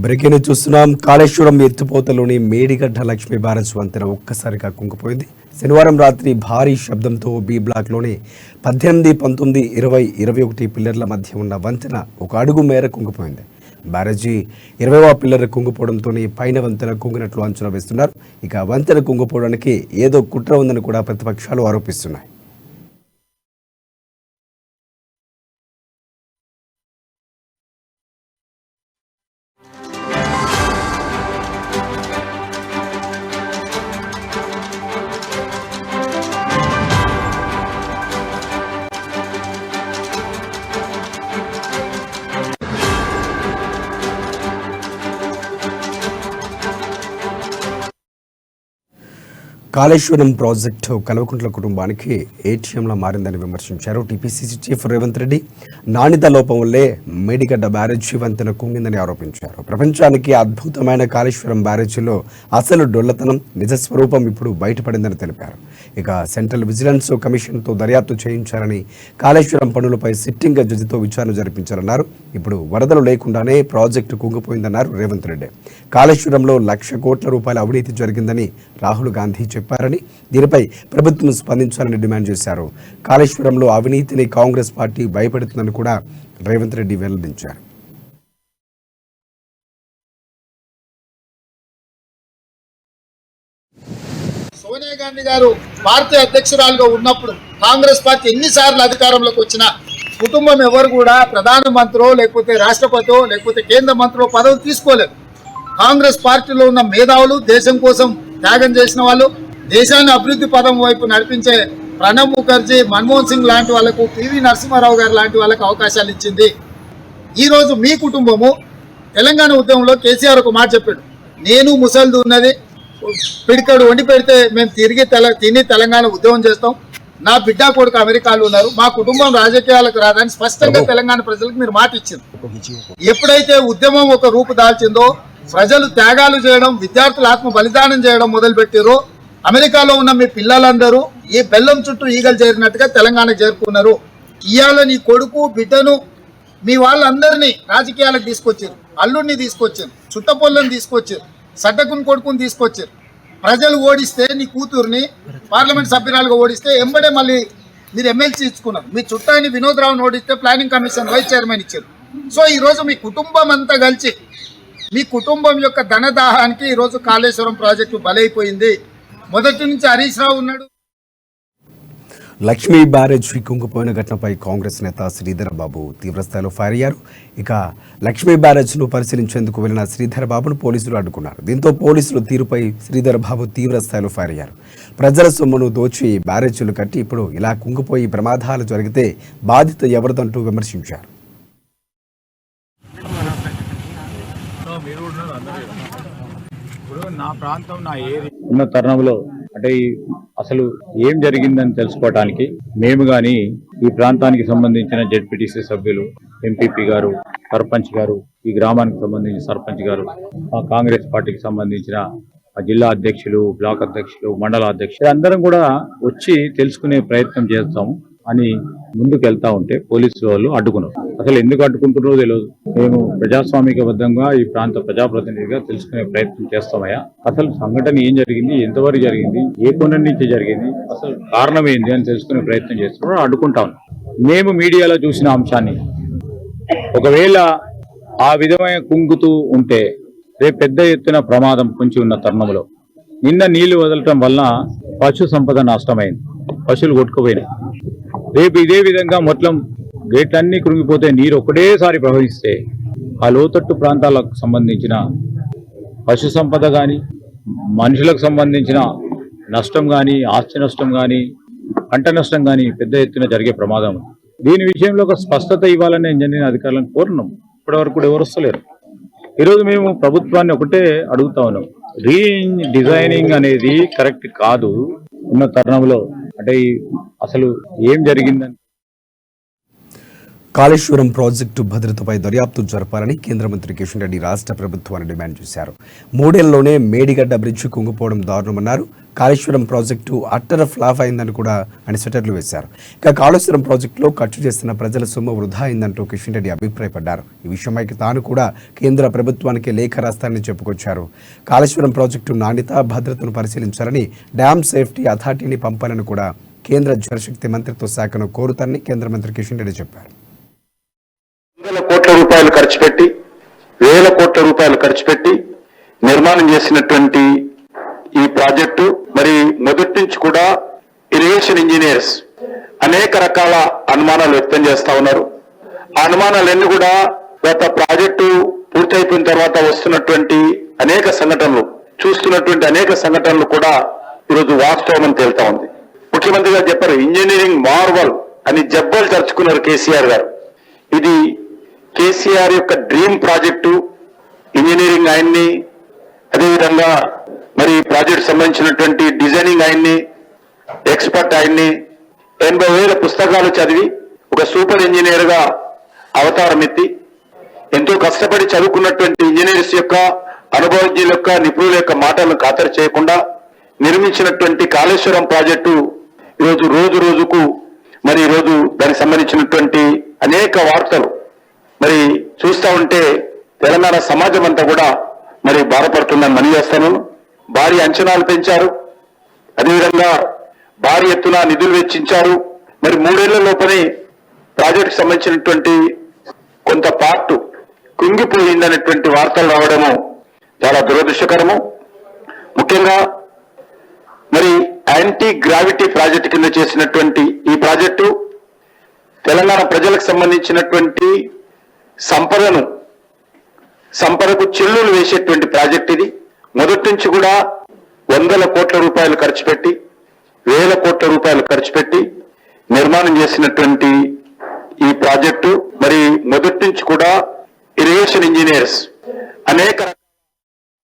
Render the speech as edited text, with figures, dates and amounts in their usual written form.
Breaking చూస్తున్నాం. Kaleshwaram ఎత్తిపోతలోని Medigadda Lakshmi barrage వంతెన ఒక్కసారిగా కుంగిపోయింది. శనివారం రాత్రి భారీ శబ్దంతో బి బ్లాక్లోని 18, 19, 20, 21 పిల్లర్ల మధ్య ఉన్న వంతెన ఒక అడుగు మేర కుంగిపోయింది. బ్యారేజీ 20వ పిల్లర్ కుంగిపోవడంతో పైన వంతెన కుంగినట్లు అంచనా వేస్తున్నారు. ఇక వంతెన కుంగిపోవడానికి ఏదో కుట్ర ఉందని కూడా ప్రతిపక్షాలు ఆరోపిస్తున్నాయి. కాళేశ్వరం ప్రాజెక్టు కల్వకుంట్ల కుటుంబానికి ఏటీఎంలా మారిందని విమర్శించారు టీపీసీసీ చీఫ్ రేవంత్ రెడ్డి. నాణ్యత లోపం వల్లే మేడిగడ్డ బ్యారేజీ వంతెన కుంగిందని ఆరోపించారు. ప్రపంచానికి అద్భుతమైన కాళేశ్వరం బ్యారేజీలో అసలు డొల్లతనం, నిజస్వరూపం ఇప్పుడు బయటపడిందని తెలిపారు. ఇక సెంట్రల్ విజిలెన్స్ కమిషన్తో దర్యాప్తు చేయించాలని, కాళేశ్వరం పనులపై సిట్టింగ్ జడ్జితో విచారణ జరిపించారన్నారు. ఇప్పుడు వరదలు లేకుండానే ప్రాజెక్టు కుంగిపోయిందన్నారు రేవంత్ రెడ్డి. కాళేశ్వరంలో ₹1,00,000 కోట్ల అవినీతి జరిగిందని రాహుల్ గాంధీ చెప్పారని, దీనిపై ప్రభుత్వం స్పందించాలని డిమాండ్ చేశారు. కాళేశ్వరంలో అవినీతిని కాంగ్రెస్ పార్టీ భయపెడుతుందని కూడా రేవంత్ రెడ్డి వెల్లడించారు. సోనియా గాంధీ గారు పార్టీ అధ్యక్షురాలుగా ఉన్నప్పుడు కాంగ్రెస్ పార్టీ ఎన్నిసార్లు అధికారంలోకి వచ్చినా కుటుంబం ఎవరు కూడా ప్రధానమంత్రో లేకపోతే రాష్ట్రపతిో లేకపోతే కేంద్ర మంత్రో పదవి తీసుకోలేదు. కాంగ్రెస్ పార్టీలో ఉన్న మేధావులు, దేశం కోసం త్యాగం చేసిన వాళ్ళు, దేశాన్ని అభివృద్ధి పదం వైపు నడిపించే ప్రణబ్ ముఖర్జీ, మన్మోహన్ సింగ్ లాంటి వాళ్లకు, పివి నరసింహారావు గారు లాంటి వాళ్ళకు అవకాశాలు ఇచ్చింది. ఈరోజు మీ కుటుంబము తెలంగాణ ఉద్యమంలో కేసీఆర్ ఒక మాట చెప్పాడు, నేను ముసలిది ఉన్నది పిడికడు వండి పెడితే మేము తిని తెలంగాణ ఉద్యమం చేస్తాం, నా బిడ్డ కొడుకు అమెరికాలో ఉన్నారు, మా కుటుంబం రాజకీయాలకు రాదని స్పష్టంగా తెలంగాణ ప్రజలకు మీరు మాట ఇచ్చింది. ఎప్పుడైతే ఉద్యమం ఒక రూపు దాల్చిందో, ప్రజలు త్యాగాలు చేయడం, విద్యార్థులు ఆత్మ బలిదానం చేయడం మొదలుపెట్టారు, అమెరికాలో ఉన్న మీ పిల్లలందరూ ఈ బెల్లం చుట్టూ ఈగలు చేరినట్టుగా తెలంగాణకు చేరుకున్నారు. ఇవాళ నీ కొడుకు బిడ్డను మీ వాళ్ళందరినీ రాజకీయాలకు తీసుకొచ్చారు, అల్లుడిని తీసుకొచ్చారు, చుట్టపొల్లని తీసుకొచ్చారు, సడ్డకుని కొడుకుని తీసుకొచ్చారు. ప్రజలు ఓడిస్తే నీ కూతుర్ని పార్లమెంట్ సభ్యురాలుగా ఓడిస్తే ఎంబడే మళ్ళీ మీరు ఎమ్మెల్సీ ఇచ్చుకున్నారు. మీ చుట్టాన్ని వినోద్ రావుని ఓడిస్తే ప్లానింగ్ కమిషన్ వైస్ చైర్మన్ ఇచ్చారు. సో ఈరోజు మీ కుటుంబం అంతా కలిసి మీ కుటుంబం యొక్క ధనదాహానికి ఈరోజు కాళేశ్వరం ప్రాజెక్టు బలైపోయింది. మొదటి నుంచి హరీష్ రావు ఉన్నాడు. లక్ష్మీ బ్యారేజీ కుంగిపోయిన ఘటనపై కాంగ్రెస్ నేత శ్రీధర్ బాబు తీవ్రస్థాయిలో ఫైర్ అయ్యారు. ఇక లక్ష్మీ బ్యారేజ్ను పరిశీలించేందుకు వెళ్లిన శ్రీధర్ బాబును పోలీసులు అడ్డుకున్నారు. దీంతో పోలీసుల తీరుపై శ్రీధర్ బాబు తీవ్రస్థాయిలో ఫైర్ అయ్యారు. ప్రజల సొమ్మును దోచి బ్యారేజీలు కట్టి ఇప్పుడు ఇలా కుంగిపోయి ప్రమాదాలు జరిగితే బాధిత ఎవరిదంటూ విమర్శించారు. నా ప్రాంతం, నా ఏరియా ఉన్న తరుణంలో అంటే అసలు ఏం జరిగిందని తెలుసుకోవడానికి మేము కానీ ఈ ప్రాంతానికి సంబంధించిన జెడ్పీటీసీ సభ్యులు, ఎంపీపీ గారు, సర్పంచ్ గారు, ఈ గ్రామానికి సంబంధించిన సర్పంచ్ గారు, మా కాంగ్రెస్ పార్టీకి సంబంధించిన జిల్లా అధ్యక్షులు, బ్లాక్ అధ్యక్షులు, మండల అధ్యక్షులు అందరం కూడా వచ్చి తెలుసుకునే ప్రయత్నం చేస్తాము అని ముందుకు వెళ్తా ఉంటే పోలీసు వాళ్ళు అడ్డుకున్నారు. అసలు ఎందుకు అడ్డుకుంటున్నారో తెలియదు. మేము ప్రజాస్వామికబద్ధంగా ఈ ప్రాంత ప్రజాప్రతినిధిగా తెలుసుకునే ప్రయత్నం చేస్తామయ్యా. అసలు సంఘటన ఏం జరిగింది, ఎంతవరకు జరిగింది, ఏ కోణం నుంచి జరిగింది, అసలు కారణం ఏంది అని తెలుసుకునే ప్రయత్నం చేస్తున్నారు, అడ్డుకుంటాం. మేము మీడియాలో చూసిన అంశాన్ని ఒకవేళ ఆ విధమైన కుంగుతూ ఉంటే రేపు పెద్ద ఎత్తున ప్రమాదం పొంచి ఉన్న తరుణంలో నిన్న నీళ్లు వదలటం వల్ల పశు సంపద నష్టమైంది, పశువులు కొట్టుకుపోయినాయి. రేపు ఇదే విధంగా మొత్తం గేట్లన్నీ కృంగిపోతే నీరు ఒకటేసారి ప్రవహిస్తే ఆ లోతట్టు ప్రాంతాలకు సంబంధించిన పశు సంపద కానీ, మనుషులకు సంబంధించిన నష్టం కానీ, ఆస్తి నష్టం కానీ, పంట నష్టం కానీ పెద్ద ఎత్తున జరిగే ప్రమాదం. దీని విషయంలో ఒక స్పష్టత ఇవ్వాలని ఇంజనీరింగ్ అధికారులను కోరున్నాం. ఇప్పటివరకు కూడా ఎవరు వస్తలేరు. ఈరోజు మేము ప్రభుత్వాన్ని ఒకటే అడుగుతా ఉన్నాం, డిజైనింగ్ అనేది కరెక్ట్ కాదు ఉన్న తరుణంలో. అంటే అసలు ఏం జరిగిందని కాళేశ్వరం ప్రాజెక్టు భద్రతపై దర్యాప్తు జరపాలని కేంద్ర మంత్రి కిషన్ రెడ్డి రాష్ట్ర ప్రభుత్వాన్ని డిమాండ్ చేశారు. 3 ఏళ్లలోనే మేడిగడ్డ బ్రిడ్జి కుంగిపోవడం దారుణమన్నారు. కాళేశ్వరం ప్రాజెక్టు అట్టర్ ఫ్లాప్ అయిందని కూడా ఆయన సెటర్లు వేశారు. ఇక కాళేశ్వరం ప్రాజెక్టులో ఖర్చు చేస్తున్న ప్రజల సొమ్ము వృధా అయిందంటూ కిషన్ రెడ్డి అభిప్రాయపడ్డారు. ఈ విషయమై తాను కూడా కేంద్ర ప్రభుత్వానికి లేఖ రాస్తానని చెప్పుకొచ్చారు. కాళేశ్వరం ప్రాజెక్టు నాణ్యత భద్రతను పరిశీలించాలని డ్యామ్ సేఫ్టీ అథారిటీని పంపాలని కూడా కేంద్ర జలశక్తి మంత్రిత్వ శాఖను కోరుతారని కేంద్ర మంత్రి కిషన్ రెడ్డి చెప్పారు. వేల కోట్ల రూపాయలు ఖర్చు పెట్టి వేల కోట్ల రూపాయలు ఖర్చు పెట్టి నిర్మాణం చేసినటువంటి ఈ ప్రాజెక్టు మరి మొదటి నుంచి కూడా ఇరిగేషన్ ఇంజనీర్స్ అనేక రకాల అనుమానాలు వ్యక్తం చేస్తా ఉన్నారు. ఆ అనుమానాలన్నీ కూడా గత ప్రాజెక్టు పూర్తయిపోయిన తర్వాత వస్తున్నటువంటి అనేక సంఘటనలు చూస్తున్నటువంటి అనేక సంఘటనలు కూడా ఈరోజు వాస్తవం అని తేలుతా ఉంది. ముఖ్యమంత్రి గారు చెప్పారు, ఇంజనీరింగ్ మార్వల్ అని జబ్బలు తరుచుకున్నారు కేసీఆర్ గారు. ఇది కేసీఆర్ యొక్క డ్రీమ్ ప్రాజెక్టు. ఇంజనీరింగ్ ఆయన్ని, అదేవిధంగా మరి ప్రాజెక్ట్ సంబంధించినటువంటి డిజైనింగ్ ఆయన్ని, ఎక్స్పర్ట్ ఆయన్ని, 80,000 పుస్తకాలు చదివి ఒక సూపర్ ఇంజనీర్ గా అవతారం ఎత్తి ఎంతో కష్టపడి చదువుకున్నటువంటి ఇంజనీర్స్ యొక్క అనుభవజ్ఞుల యొక్క నిపుణుల యొక్క మాటలను ఖాతరు చేయకుండా నిర్మించినటువంటి కాళేశ్వరం ప్రాజెక్టు ఈరోజు రోజు రోజుకు మరి ఈరోజు దానికి సంబంధించినటువంటి అనేక వార్తలు మరి చూస్తా ఉంటే తెలంగాణ సమాజం అంతా కూడా మరి బాధపడుతుందని మనవి చేస్తాను. భారీ అంచనాలు పెంచారు, అదేవిధంగా భారీ ఎత్తున నిధులు వెచ్చించారు. మరి 3 ఏళ్ల లోపనే ప్రాజెక్టుకు సంబంధించినటువంటి కొంత పార్ట్ కుంగిపోయిందనేటువంటి వార్తలు రావడము చాలా దురదృష్టకరము. ముఖ్యంగా మరి యాంటీ గ్రావిటీ ప్రాజెక్టు కింద చేసినటువంటి ఈ ప్రాజెక్టు తెలంగాణ ప్రజలకు సంబంధించినటువంటి సంపదకు చెల్లులు వేసేటువంటి ప్రాజెక్ట్ ఇది. మొదటి నుంచి కూడా వందల కోట్ల రూపాయలు ఖర్చు పెట్టి వేల కోట్ల రూపాయలు ఖర్చు పెట్టి నిర్మాణం చేసినటువంటి ఈ ప్రాజెక్టు మరి మొదటి నుంచి కూడా ఇరిగేషన్ ఇంజనీర్స్ అనేక